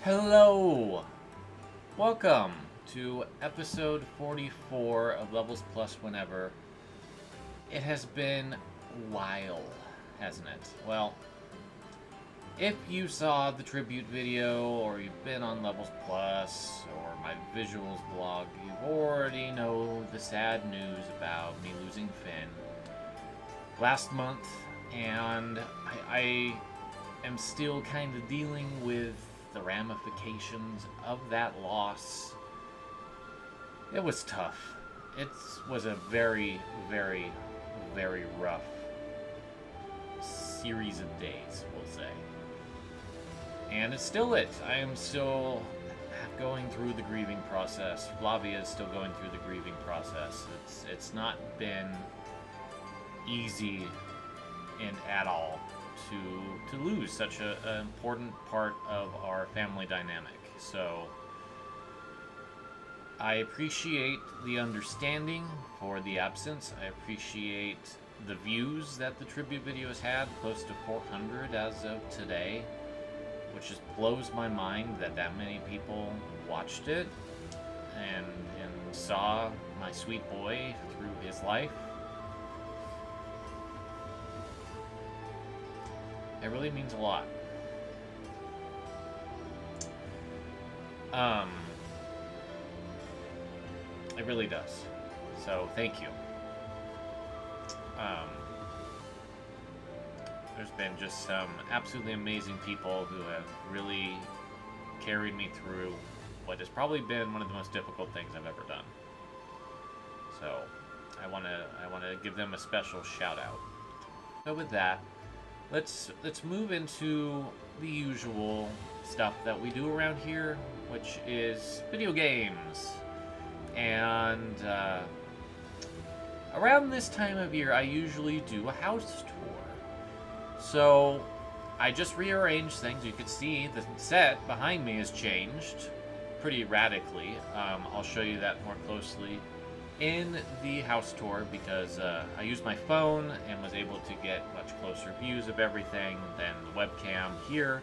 Hello! Welcome to episode 44 of Levels Plus Whenever. It has been a while, hasn't it? Well, if you saw the tribute video, or you've been on Levels Plus, or my visuals blog, you already know the sad news about me losing Finn last month, and I am still kind of dealing with the ramifications of that loss. It was tough. It was a very, very, very rough series of days, we'll say. And it's still it. I am still going through the grieving process. Flavia is still going through the grieving process. It's not been easy at all to lose such an important part of our family dynamic. So I appreciate the understanding for the absence. I appreciate the views that the tribute video has had, close to 400 as of today, which just blows my mind that many people watched it and saw my sweet boy through his life. It really means a lot. It really does. So, thank you. There's been just some absolutely amazing people who have really carried me through what has probably been one of the most difficult things I've ever done. So, I want to give them a special shout out. So with that, let's move into the usual stuff that we do around here, which is video games. And around this time of year, I usually do a house tour. So I just rearranged things. You can see the set behind me has changed pretty radically. I'll show you that more closely in the house tour, because I used my phone and was able to get much closer views of everything than the webcam here.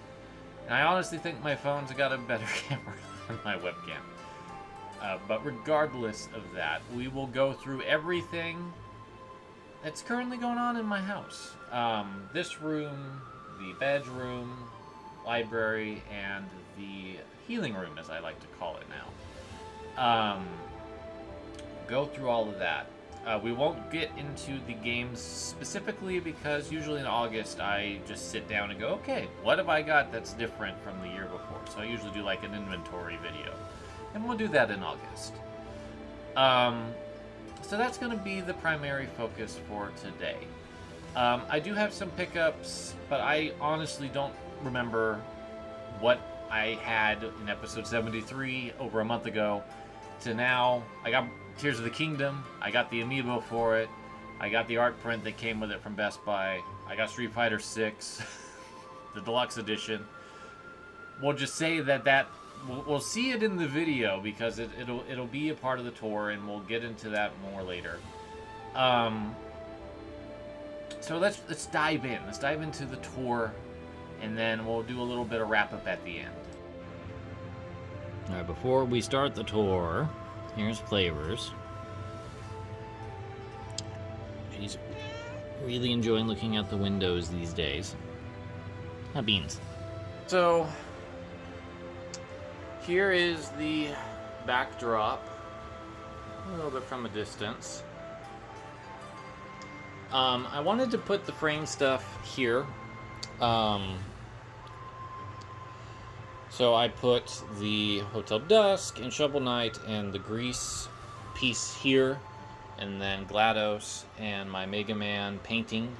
And I honestly think my phone's got a better camera than my webcam. But regardless of that, we will go through everything that's currently going on in my house. This room, the bedroom, library, and the healing room, as I like to call it now. Go through all of that. We won't get into the games specifically, because usually in August I just sit down and go, okay, what have I got that's different from the year before? So I usually do like an inventory video, and we'll do that in August. So that's going to be the primary focus for today. I do have some pickups, but I honestly don't remember what I had in episode 73 over a month ago to now. I got Tears of the Kingdom, I got the amiibo for it, I got the art print that came with it from Best Buy, I got Street Fighter 6, the deluxe edition. We'll just say that we'll see it in the video, because it'll be a part of the tour, and we'll get into that more later. So let's dive in. Let's dive into the tour, and then we'll do a little bit of wrap up at the end. All right, before we start the tour, here's Flavors. She's really enjoying looking out the windows these days. Beans. So here is the backdrop, a little bit from a distance. I wanted to put the frame stuff here. So I put the Hotel Dusk and Shovel Knight and the Grease piece here, and then GLaDOS and my Mega Man painting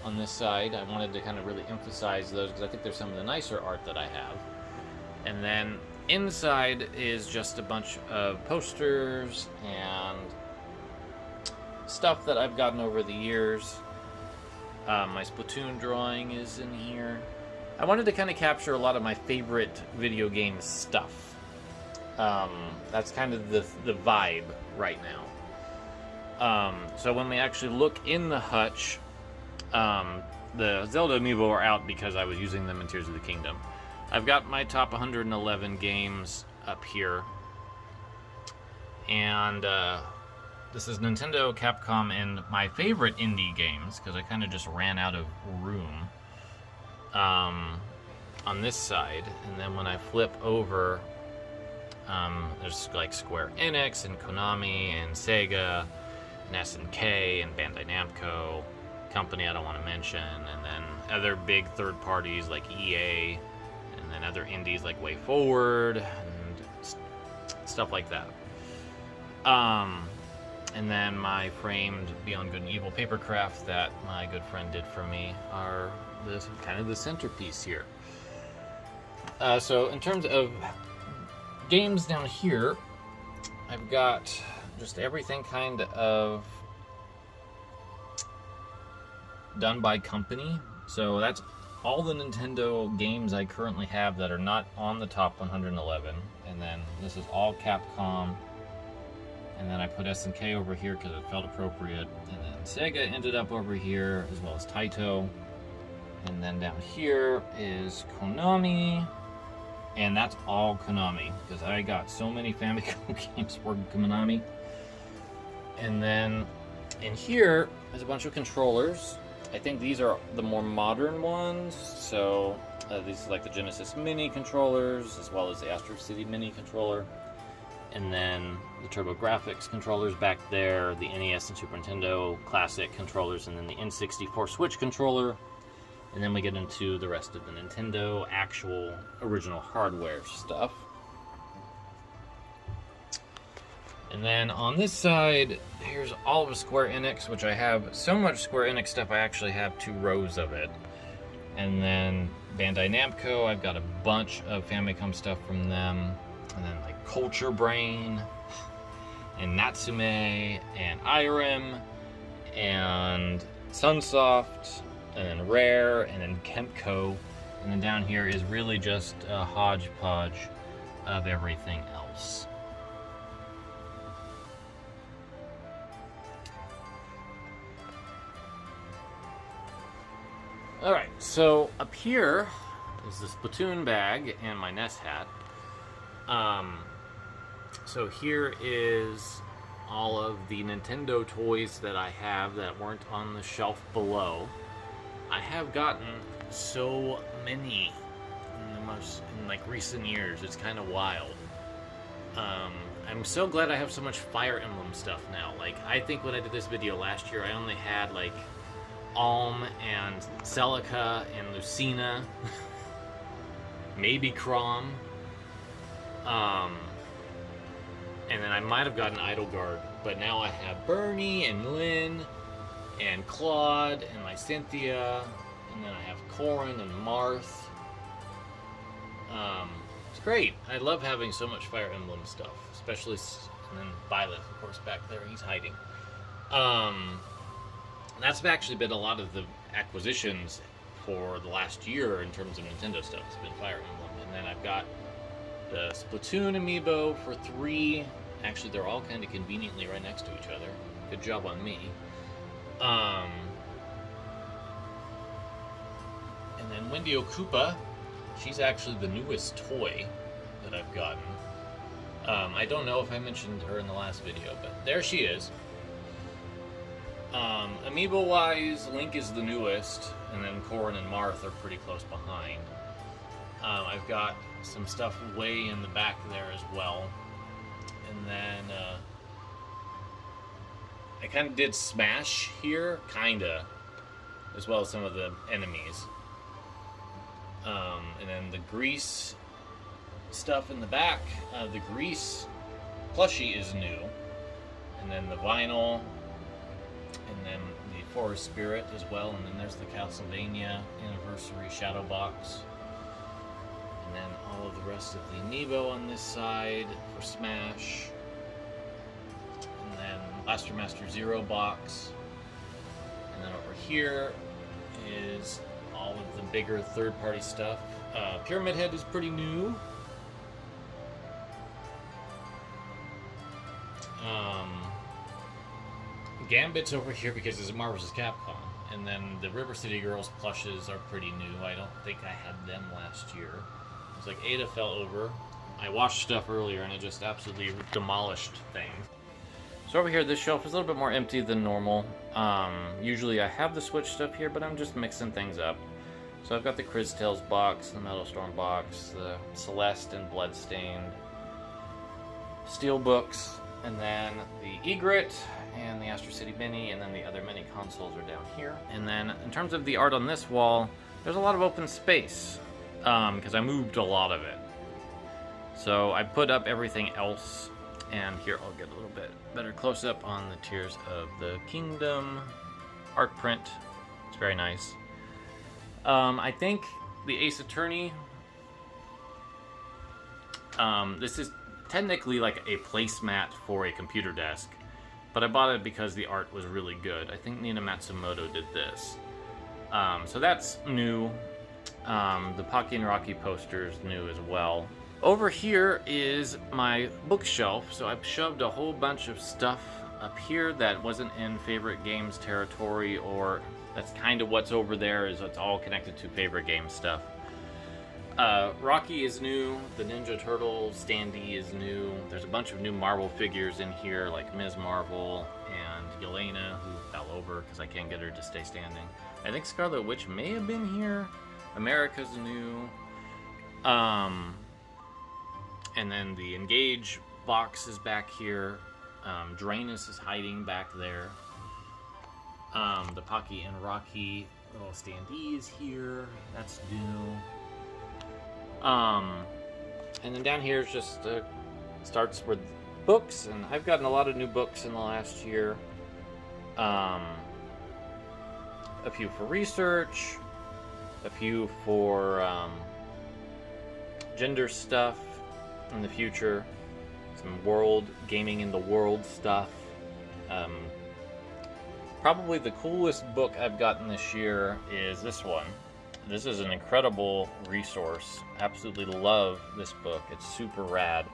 on this side. I wanted to kind of really emphasize those, because I think they're some of the nicer art that I have. And then inside is just a bunch of posters and stuff that I've gotten over the years. My Splatoon drawing is in here. I wanted to kind of capture a lot of my favorite video game stuff. That's kind of the vibe right now. So when we actually look in the hutch, the Zelda amiibo are out because I was using them in Tears of the Kingdom. I've got my top 111 games up here. And this is Nintendo, Capcom, and my favorite indie games, because I kind of just ran out of room on this side. And then when I flip over, there's like Square Enix and Konami and Sega and SNK and Bandai Namco, company I don't want to mention, and then other big third parties like EA, and then other indies like Way Forward and stuff like that. And then my framed Beyond Good and Evil papercraft that my good friend did for me are kind of the centerpiece here. So in terms of games down here, I've got just everything kind of done by company. So that's all the Nintendo games I currently have that are not on the top 111. And then this is all Capcom. And then I put SNK over here because it felt appropriate. And then Sega ended up over here, as well as Taito. And then down here is Konami. And that's all Konami, because I got so many Famicom games for Konami. And then in here is a bunch of controllers. I think these are the more modern ones. So these are like the Genesis Mini controllers, as well as the Astro City Mini controller. And then the TurboGrafx controllers back there, the NES and Super Nintendo Classic controllers, and then the N64 Switch controller. And then we get into the rest of the Nintendo actual original hardware stuff. And then on this side, here's all of Square Enix, which I have so much Square Enix stuff, I actually have 2 rows of it. And then Bandai Namco, I've got a bunch of Famicom stuff from them. And then like Culture Brain, and Natsume, and Irem, and Sunsoft, and then Rare, and then Kemco. And then down here is really just a hodgepodge of everything else. Alright, so up here is the Splatoon bag and my NES hat. So here is all of the Nintendo toys that I have that weren't on the shelf below. I have gotten so many in like recent years. It's kind of wild. I'm so glad I have so much Fire Emblem stuff now. Like, I think when I did this video last year, I only had like Alm and Celica and Lucina, maybe Chrom. And then I might have gotten Idleguard, but now I have Bernie and Lynn and Claude and my Cynthia, and then I have Corrin and Marth. It's great. I love having so much Fire Emblem stuff, especially, and then Violet, of course, back there, he's hiding. That's actually been a lot of the acquisitions for the last year in terms of Nintendo stuff. It's been Fire Emblem, and then I've got the Splatoon amiibo for 3. Actually, they're all kind of conveniently right next to each other. Good job on me. And then Wendy Okupa, she's actually the newest toy that I've gotten. I don't know if I mentioned her in the last video, but there she is. Amiibo-wise, Link is the newest, and then Corrin and Marth are pretty close behind. I've got some stuff way in the back there as well. And then I kind of did Smash here, kinda, as well as some of the enemies. And then the Grease stuff in the back. The Grease plushie is new. And then the vinyl. And then the Forest Spirit as well. And then there's the Castlevania Anniversary Shadow Box. And then all of the rest of the amiibo on this side for Smash. And then Blaster Master Zero box. And then over here is all of the bigger third-party stuff. Pyramid Head is pretty new. Gambit's over here because it's Marvel vs. Capcom. And then the River City Girls plushes are pretty new. I don't think I had them last year. It's like Ada fell over. I washed stuff earlier and it just absolutely demolished things. So over here, this shelf is a little bit more empty than normal. Usually I have the Switch stuff here, but I'm just mixing things up. So I've got the Criz Tales box, the Metal Storm box, the Celeste and Bloodstained Steel books, and then the Egret and the Astro City Mini, and then the other mini consoles are down here. And then in terms of the art on this wall, there's a lot of open space because I moved a lot of it. So I put up everything else, and here I'll get a little bit better close up on the Tears of the Kingdom art print. It's very nice. I think the Ace Attorney, this is technically like a placemat for a computer desk, but I bought it because the art was really good. I think Nina Matsumoto did this. So that's new. The Pocky and Rocky poster is new as well. Over here is my bookshelf, so I've shoved a whole bunch of stuff up here that wasn't in favorite games territory, or that's kind of what's over there, is it's all connected to favorite game stuff. Rocky is new, the Ninja Turtle standee is new, there's a bunch of new Marvel figures in here, like Ms. Marvel and Yelena, who fell over because I can't get her to stay standing. I think Scarlet Witch may have been here. America's new. And then the Engage box is back here. Drainus is hiding back there. The Pocky and Rocky little standee is here. That's new. And then down here is just starts with books, and I've gotten a lot of new books in the last year. A few for research, a few for gender stuff in the future, some world gaming in the world stuff. Probably the coolest book I've gotten this year is this one. This is an incredible resource. Absolutely love this book. It's super rad.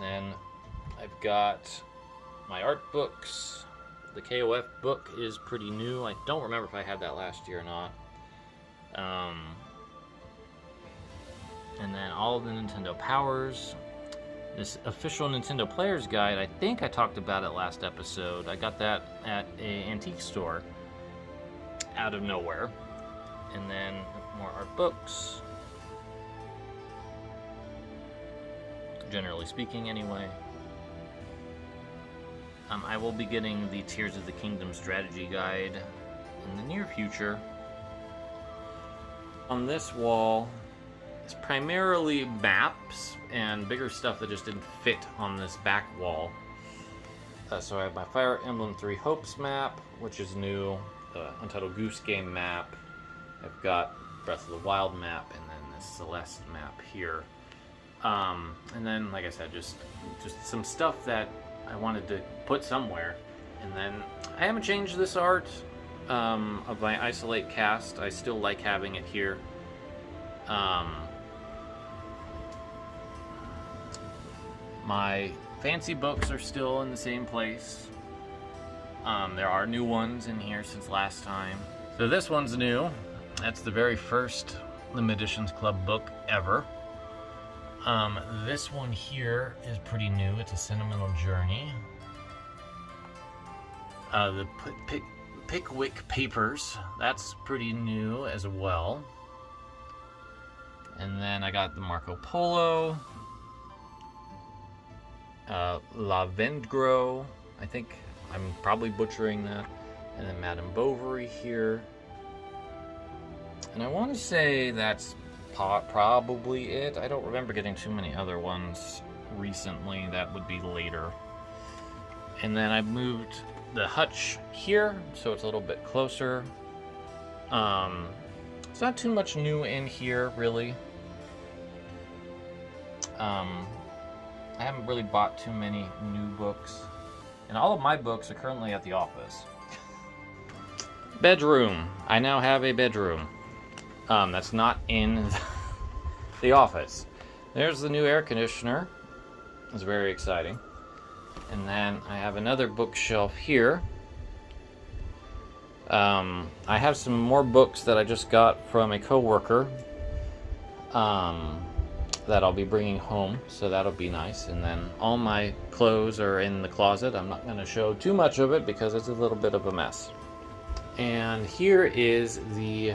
Then I've got my art books. The KOF book is pretty new. I don't remember if I had that last year or not. And then all of the Nintendo Powers. This official Nintendo Player's Guide, I think I talked about it last episode. I got that at an antique store out of nowhere. And then more art books. Generally speaking, anyway. I will be getting the Tears of the Kingdom strategy guide in the near future. On this wall, it's primarily maps and bigger stuff that just didn't fit on this back wall. So I have my Fire Emblem Three Hopes map, which is new, the Untitled Goose Game map. I've got Breath of the Wild map, and then this Celeste map here. And then, like I said, just some stuff that I wanted to put somewhere. And then I haven't changed this art of my Isolate cast. I still like having it here. My fancy books are still in the same place. There are new ones in here since last time. So this one's new. That's the very first Limited Editions Club book ever. This one here is pretty new. It's a Sentimental Journey. The Pickwick Papers, that's pretty new as well. And then I got the Marco Polo. La Vendgro, I think I'm probably butchering that. And then Madame Bovary here. And I want to say that's probably it. I don't remember getting too many other ones recently. That would be later. And then I moved the hutch here, so it's a little bit closer. It's not too much new in here, really. I haven't really bought too many new books. And all of my books are currently at the office. Bedroom. I now have a bedroom. That's not in the office. There's the new air conditioner. It's very exciting. And then I have another bookshelf here. I have some more books that I just got from a coworker. that I'll be bringing home, so that'll be nice. And then all my clothes are in the closet. I'm not going to show too much of it because it's a little bit of a mess. And here is the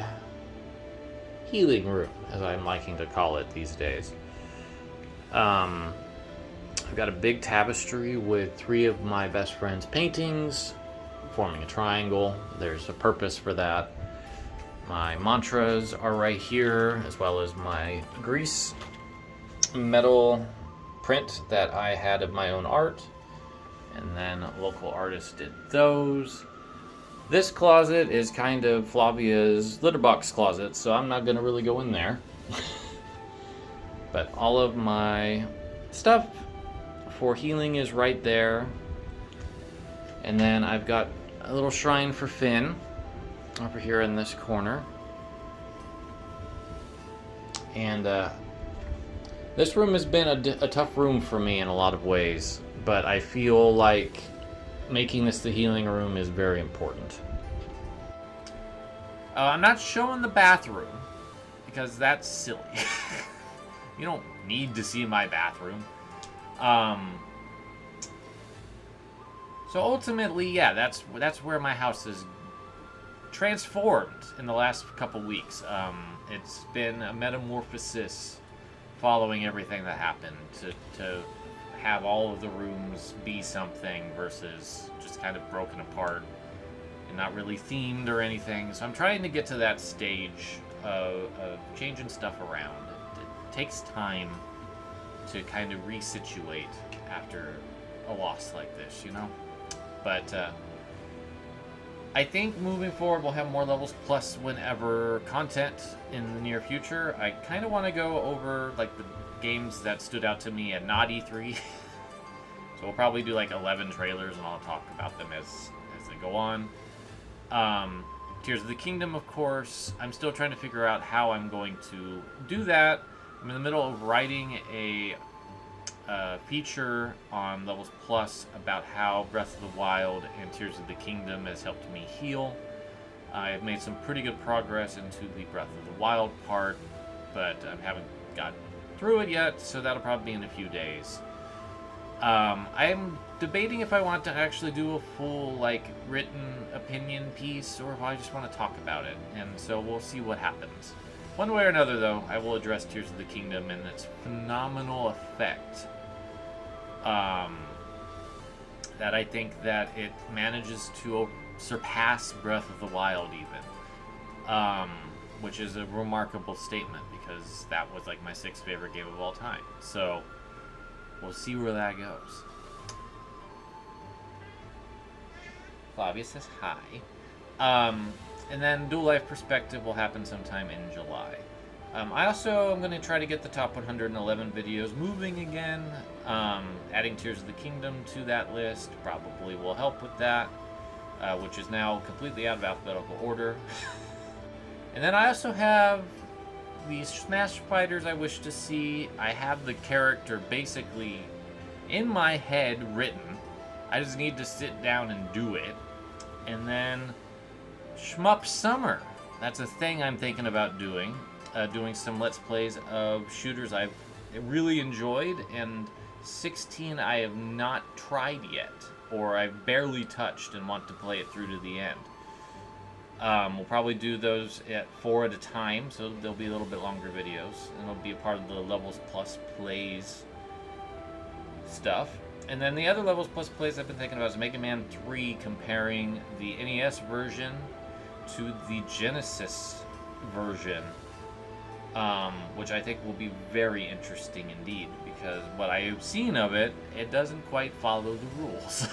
healing room, as I'm liking to call it these days. I've got a big tapestry with 3 of my best friend's paintings forming a triangle. There's a purpose for that. My mantras are right here, as well as my grease metal print that I had of my own art, and then a local artist did those. This closet is kind of Flavia's litter box closet, so I'm not going to really go in there. But all of my stuff for healing is right there. And then I've got a little shrine for Finn over here in this corner. And this room has been a tough room for me in a lot of ways, but I feel like making this the healing room is very important. I'm not showing the bathroom because that's silly. You don't need to see my bathroom. So ultimately, yeah, that's where my house is transformed in the last couple weeks. It's been a metamorphosis following everything that happened to have all of the rooms be something versus just kind of broken apart and not really themed or anything. So I'm trying to get to that stage of changing stuff around. It takes time to kind of resituate after a loss like this, you know? But I think moving forward we'll have more levels plus whenever content in the near future. I kind of want to go over like the games that stood out to me at not E3. So we'll probably do like 11 trailers and I'll talk about them as they go on. Tears of the Kingdom, of course. I'm still trying to figure out how I'm going to do that. I'm in the middle of writing a feature on Levels Plus about how Breath of the Wild and Tears of the Kingdom has helped me heal. I've made some pretty good progress into the Breath of the Wild part, but I haven't got through it yet, so that'll probably be in a few days. I'm debating if I want to actually do a full, like, written opinion piece, or if I just want to talk about it, and so we'll see what happens. One way or another, though, I will address Tears of the Kingdom and its phenomenal effect. That I think that it manages to surpass Breath of the Wild even. Which is a remarkable statement, because that was like my 6th favorite game of all time. So, we'll see where that goes. Flavia says hi. And then Dual Life Perspective will happen sometime in July. I also am going to try to get the top 111 videos moving again. Adding Tears of the Kingdom to that list probably will help with that, which is now completely out of alphabetical order. And then I also have these Smash Fighters I wish to see. I have the character basically in my head written. I just need to sit down and do it. And then Shmup Summer. That's a thing I'm thinking about doing. Doing some Let's Plays of shooters I've really enjoyed, and 16 I have not tried yet, or I've barely touched and want to play it through to the end. We'll probably do those at 4 at a time, so they'll be a little bit longer videos, and they'll be a part of the Levels Plus Plays stuff. And then the other Levels Plus Plays I've been thinking about is Mega Man 3, comparing the NES version to the Genesis version. Which I think will be very interesting indeed, because what I have seen of it, it doesn't quite follow the rules.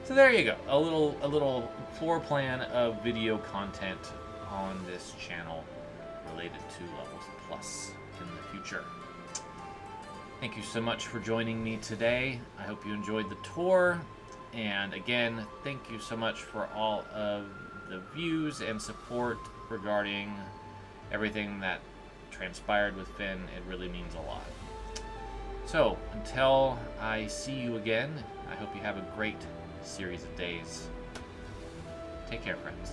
So there you go, a little floor plan of video content on this channel related to Levels Plus in the future. Thank you so much for joining me today. I hope you enjoyed the tour, and again, thank you so much for all of the views and support regarding everything that transpired with Finn. It really means a lot. So, until I see you again, I hope you have a great series of days. Take care, friends.